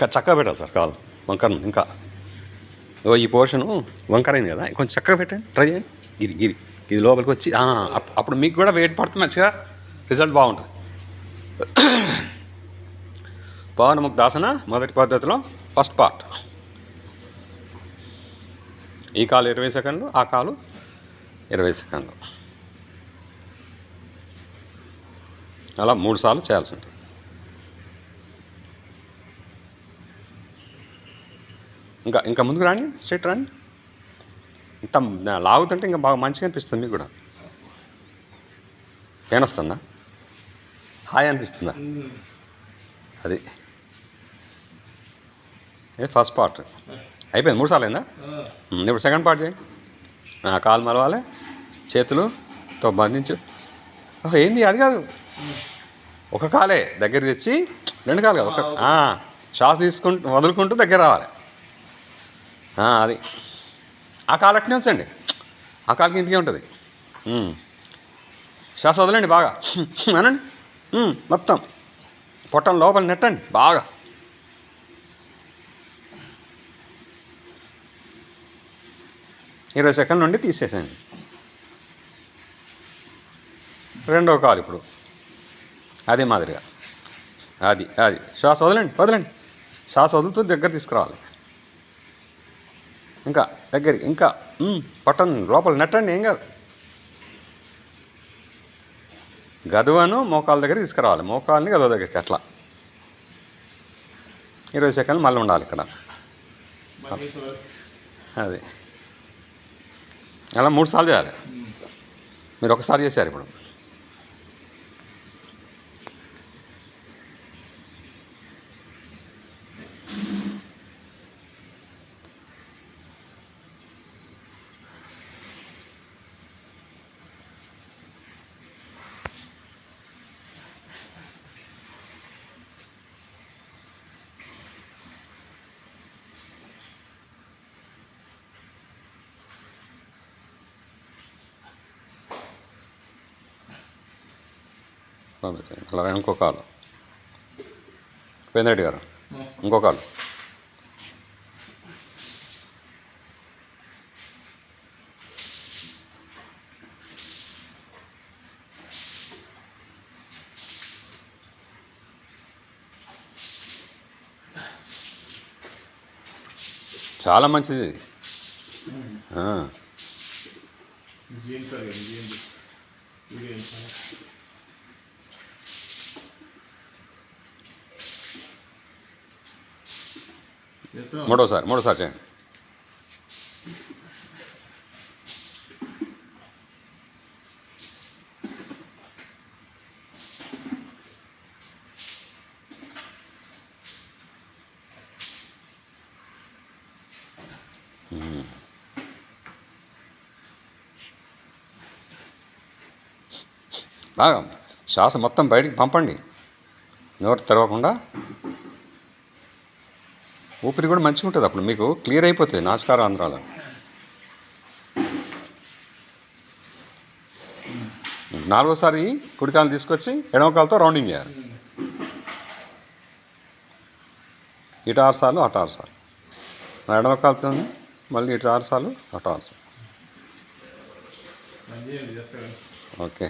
చక్కగా పెట్టాలి సార్ కాలు వంకర ఇంకా ఈ పోర్షను వంకర అయింది కదా కొంచెం చక్కగా పెట్టండి ట్రై చేయండి ఇది లోపలికి వచ్చి అప్పుడు మీకు కూడా వెయిట్ పడుతుంది మంచిగా రిజల్ట్ బాగుంటుంది. పవనముక్తాసన మొదటి పద్ధతిలో ఫస్ట్ పార్ట్. ఈ కాలు 20 సెకండ్లు, ఆ కాలు 20 సెకండ్లు, అలా 3 సార్లు చేయాల్సి ఉంటుంది. ఇంకా ముందుకు రాండి, స్ట్రైట్ రండి. ఇంత లాగుతుంటే ఇంకా బాగా మంచిగా అనిపిస్తుంది మీకు కూడా. పెయిన్ వస్తుందా? హాయ్ అనిపిస్తుందా? అది ఫస్ట్ పార్ట్ అయిపోయింది. 3 సార్లు అయిందా? ఇప్పుడు సెకండ్ పార్ట్ చేయండి. కాలు మలవాలి, చేతులుతో బంధించు. ఏంది అది కాదు, ఒక కాలే దగ్గర తెచ్చి 2 కాలు కాదు, ఒక శ్వాస తీసుకుంటూ వదులుకుంటూ దగ్గర రావాలి. అది ఆ కాలు అట్నే ఉంచండి, ఆ కాలుకి ఇంటికే ఉంటుంది. శ్వాస వదలండి బాగా, అనండి మొత్తం పొట్టం లోపల నెట్టండి బాగా. ఇరవై సెకండ్ల నుండి తీసేసేయండి. రెండో కాలు ఇప్పుడు అదే మాదిరిగా అది శ్వాస వదలండి శ్వాస వదులుతూ దగ్గర తీసుకురావాలి. ఇంకా దగ్గరికి, ఇంకా పొట్టం లోపల నెట్టండి, ఏం కాదు. గదువను మోకాల దగ్గర తీసుకురావాలి, మోకాల్ని గదువ దగ్గరికి అట్లా 20 సెకండ్లు మళ్ళీ ఉండాలి ఇక్కడ. అది అలా 3 సార్లు చేయాలి. మీరు ఒకసారి చేశారు ఇప్పుడు. అలా ఇంకో కాలు పేంద్రెడ్డి గారు, ఇంకో కాలు. చాలా మంచిది. మూడోసారి చేయండి. బాగా శ్వాస మొత్తం బయటికి పంపండి, నోరు తెరవకుండా. ఊపిరి కూడా మంచిగా ఉంటుంది, అప్పుడు మీకు క్లియర్ అయిపోతుంది నాసికా రంధ్రాలు. నాలుగోసారి కుడికాలు తీసుకొచ్చి ఎడమకాలతో రౌండింగ్ చేయాలి. ఇటు 6 సార్లు, అటు 6 సార్లు. ఎడమకాలతో మళ్ళీ ఇటు 6 సార్లు, అటు 6 సార్లు. ఓకే.